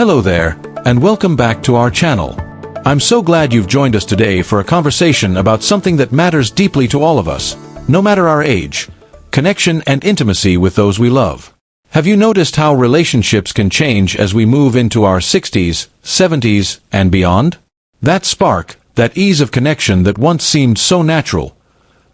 Hello there, and welcome back to our channel. I'm so glad you've joined us today for a conversation about something that matters deeply to all of us, no matter our age: connection and intimacy with those we love. Have you noticed how relationships can change as we move into our 60s, 70s, and beyond? That spark, that ease of connection that once seemed so natural,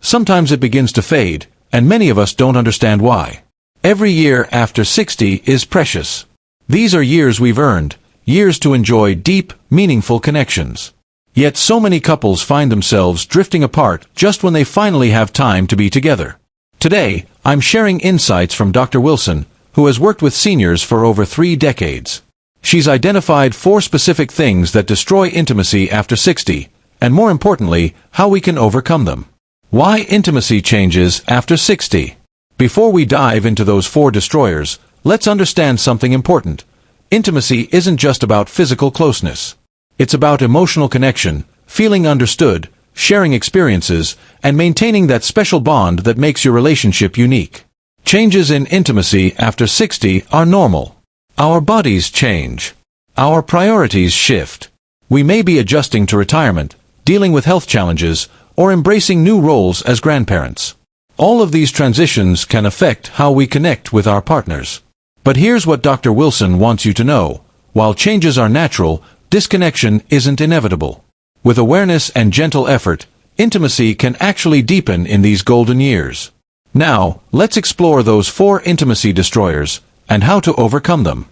sometimes it begins to fade, and many of us don't understand why. Every year after 60 is precious. These are years we've earned, years to enjoy deep, meaningful connections. Yet so many couples find themselves drifting apart just when they finally have time to be together. Today, I'm sharing insights from Dr. Wilson, who has worked with seniors for over 3 decades. She's identified 4 specific things that destroy intimacy after 60, and more importantly, how we can overcome them. Why intimacy changes after 60. Before we dive into those 4 destroyers, let's understand something important. Intimacy isn't just about physical closeness. It's about emotional connection, feeling understood, sharing experiences, and maintaining that special bond that makes your relationship unique. Changes in intimacy after 60 are normal. Our bodies change. Our priorities shift. We may be adjusting to retirement, dealing with health challenges, or embracing new roles as grandparents. All of these transitions can affect how we connect with our partners. But here's what Dr. Wilson wants you to know. While changes are natural, disconnection isn't inevitable. With awareness and gentle effort, intimacy can actually deepen in these golden years. Now, let's explore those 4 intimacy destroyers, and how to overcome them.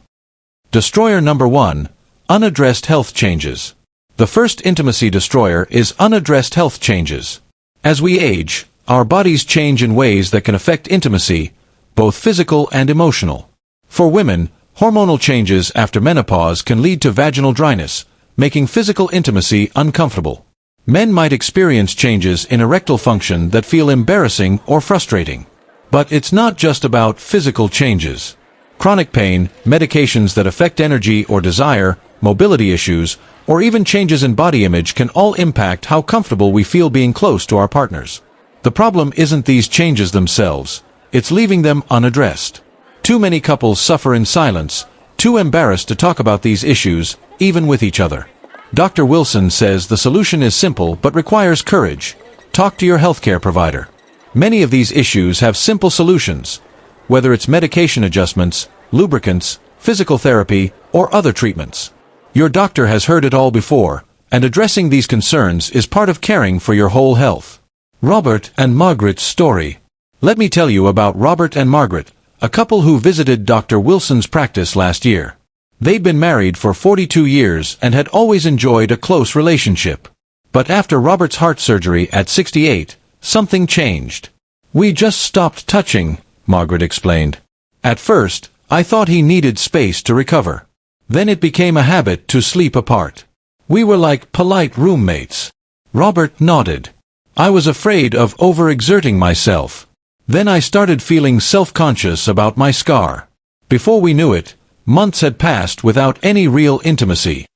Destroyer number 1. Unaddressed health changes. The first intimacy destroyer is unaddressed health changes. As we age, our bodies change in ways that can affect intimacy, both physical and emotional. For women, hormonal changes after menopause can lead to vaginal dryness, making physical intimacy uncomfortable. Men might experience changes in erectile function that feel embarrassing or frustrating. But it's not just about physical changes. Chronic pain, medications that affect energy or desire, mobility issues, or even changes in body image can all impact how comfortable we feel being close to our partners. The problem isn't these changes themselves, it's leaving them unaddressed. Too many couples suffer in silence, too embarrassed to talk about these issues, even with each other. Dr. Wilson says the solution is simple but requires courage. Talk to your healthcare provider. Many of these issues have simple solutions, whether it's medication adjustments, lubricants, physical therapy, or other treatments. Your doctor has heard it all before, and addressing these concerns is part of caring for your whole health. Robert and Margaret's story. Let me tell you about Robert and Margaret, a couple who visited Dr. Wilson's practice last year. They'd been married for 42 years and had always enjoyed a close relationship. But after Robert's heart surgery at 68, something changed. "We just stopped touching," Margaret explained. "At first, I thought he needed space to recover. Then it became a habit to sleep apart. We were like polite roommates." Robert nodded. "I was afraid of overexerting myself. Then I started feeling self-conscious about my scar. Before we knew it, months had passed without any real intimacy."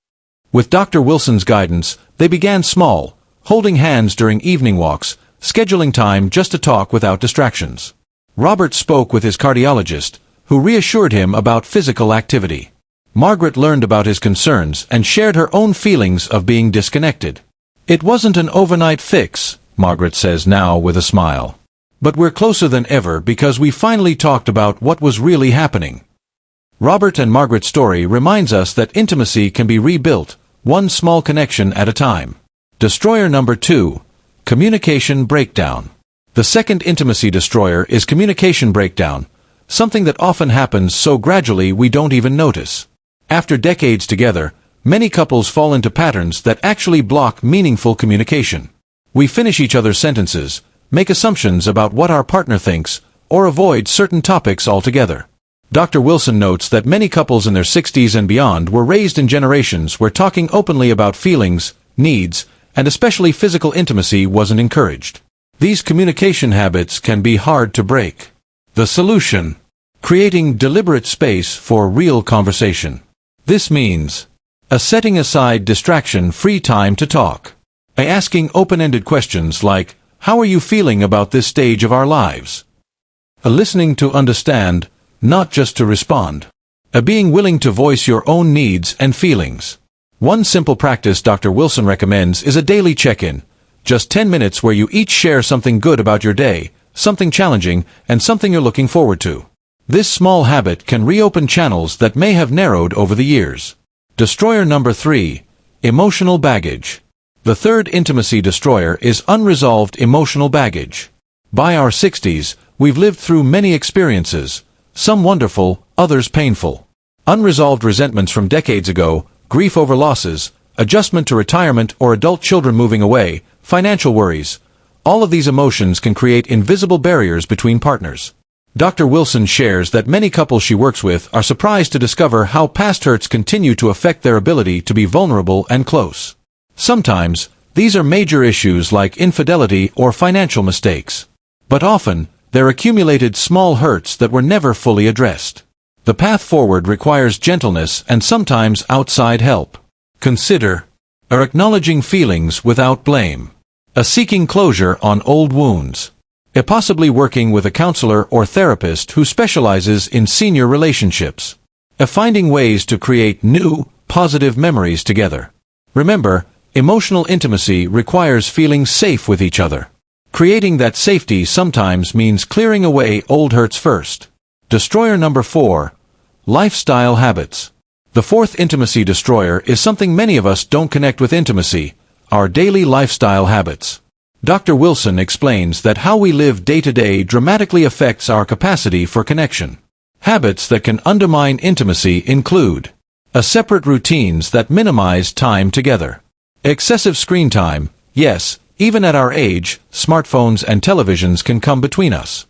With Dr. Wilson's guidance, they began small, holding hands during evening walks, scheduling time just to talk without distractions. Robert spoke with his cardiologist, who reassured him about physical activity. Margaret learned about his concerns and shared her own feelings of being disconnected. "It wasn't an overnight fix," Margaret says now with a smile. "But we're closer than ever because we finally talked about what was really happening." Robert and Margaret's story reminds us that intimacy can be rebuilt, one small connection at a time. Destroyer number 2. Communication breakdown. The second intimacy destroyer is communication breakdown, something that often happens so gradually we don't even notice. After decades together, many couples fall into patterns that actually block meaningful communication. We finish each other's sentences, make assumptions about what our partner thinks, or avoid certain topics altogether. Dr. Wilson notes that many couples in their 60s and beyond were raised in generations where talking openly about feelings, needs, and especially physical intimacy wasn't encouraged. These communication habits can be hard to break. The solution: creating deliberate space for real conversation. This means setting aside distraction-free time to talk. By asking open-ended questions like, "How are you feeling about this stage of our lives?" Listening to understand, not just to respond. Being willing to voice your own needs and feelings. One simple practice Dr. Wilson recommends is a daily check-in. Just 10 minutes where you each share something good about your day, something challenging, and something you're looking forward to. This small habit can reopen channels that may have narrowed over the years. Destroyer number 3. Emotional baggage. The third intimacy destroyer is unresolved emotional baggage. By our 60s, we've lived through many experiences, some wonderful, others painful. Unresolved resentments from decades ago, grief over losses, adjustment to retirement or adult children moving away, financial worries. All of these emotions can create invisible barriers between partners. Dr. Wilson shares that many couples she works with are surprised to discover how past hurts continue to affect their ability to be vulnerable and close. Sometimes, these are major issues like infidelity or financial mistakes. But often, they're accumulated small hurts that were never fully addressed. The path forward requires gentleness and sometimes outside help. Consider acknowledging feelings without blame, seeking closure on old wounds, possibly working with a counselor or therapist who specializes in senior relationships, finding ways to create new, positive memories together. Remember, emotional intimacy requires feeling safe with each other. Creating that safety sometimes means clearing away old hurts first. Destroyer number 4. Lifestyle habits. The fourth intimacy destroyer is something many of us don't connect with intimacy, our daily lifestyle habits. Dr. Wilson explains that how we live day to day dramatically affects our capacity for connection. Habits that can undermine intimacy include separate routines that minimize time together. Excessive screen time. Yes, even at our age, smartphones and televisions can come between us.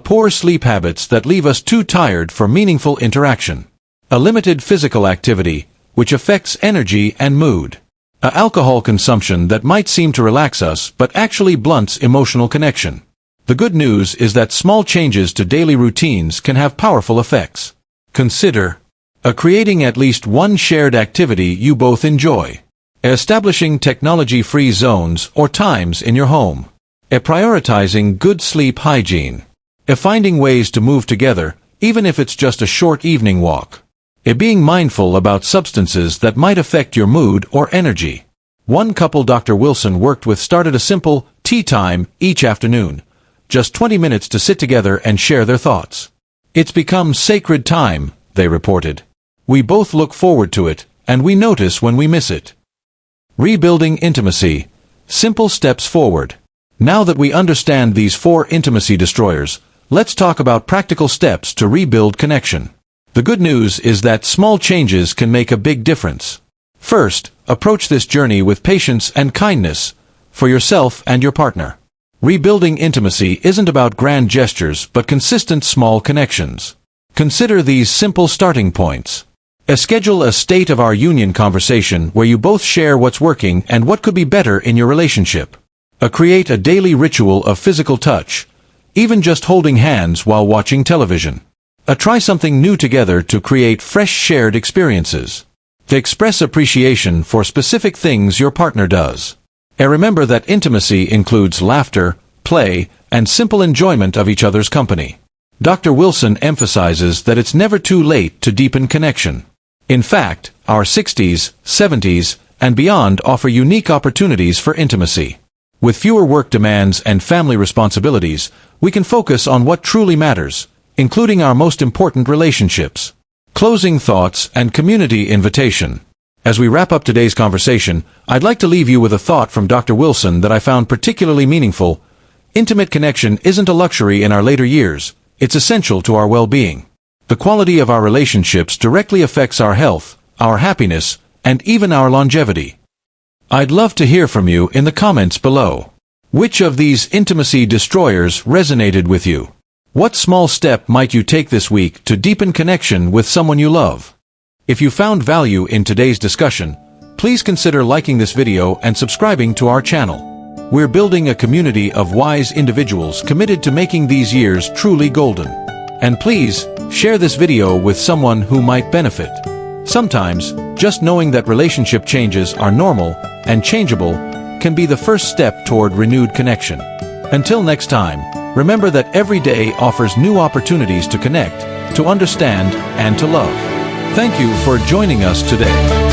Poor sleep habits that leave us too tired for meaningful interaction. Limited physical activity, which affects energy and mood. Alcohol consumption that might seem to relax us but actually blunts emotional connection. The good news is that small changes to daily routines can have powerful effects. Consider creating at least one shared activity you both enjoy. Establishing technology-free zones or times in your home. Prioritizing good sleep hygiene. Finding ways to move together, even if it's just a short evening walk. Being mindful about substances that might affect your mood or energy. One couple Dr. Wilson worked with started a simple tea time each afternoon. Just 20 minutes to sit together and share their thoughts. It's become sacred time, they reported. We both look forward to it, and we notice when we miss it. Rebuilding intimacy. Simple steps forward. Now that we understand these 4 intimacy destroyers, let's talk about practical steps to rebuild connection. The good news is that small changes can make a big difference. First, approach this journey with patience and kindness for yourself and your partner. Rebuilding intimacy isn't about grand gestures but consistent small connections. Consider these simple starting points. Schedule a state of our union conversation where you both share what's working and what could be better in your relationship. Create a daily ritual of physical touch, even just holding hands while watching television. Try something new together to create fresh shared experiences. Express appreciation for specific things your partner does. Remember that intimacy includes laughter, play, and simple enjoyment of each other's company. Dr. Wilson emphasizes that it's never too late to deepen connection. In fact, our 60s, 70s, and beyond offer unique opportunities for intimacy. With fewer work demands and family responsibilities, we can focus on what truly matters, including our most important relationships. Closing thoughts and community invitation. As we wrap up today's conversation, I'd like to leave you with a thought from Dr. Wilson that I found particularly meaningful. Intimate connection isn't a luxury in our later years, it's essential to our well-being. The quality of our relationships directly affects our health, our happiness, and even our longevity. I'd love to hear from you in the comments below. Which of these intimacy destroyers resonated with you? What small step might you take this week to deepen connection with someone you love? If you found value in today's discussion, please consider liking this video and subscribing to our channel. We're building a community of wise individuals committed to making these years truly golden. And please, share this video with someone who might benefit. Sometimes, just knowing that relationship changes are normal and changeable can be the first step toward renewed connection. Until next time, remember that every day offers new opportunities to connect, to understand, and to love. Thank you for joining us today.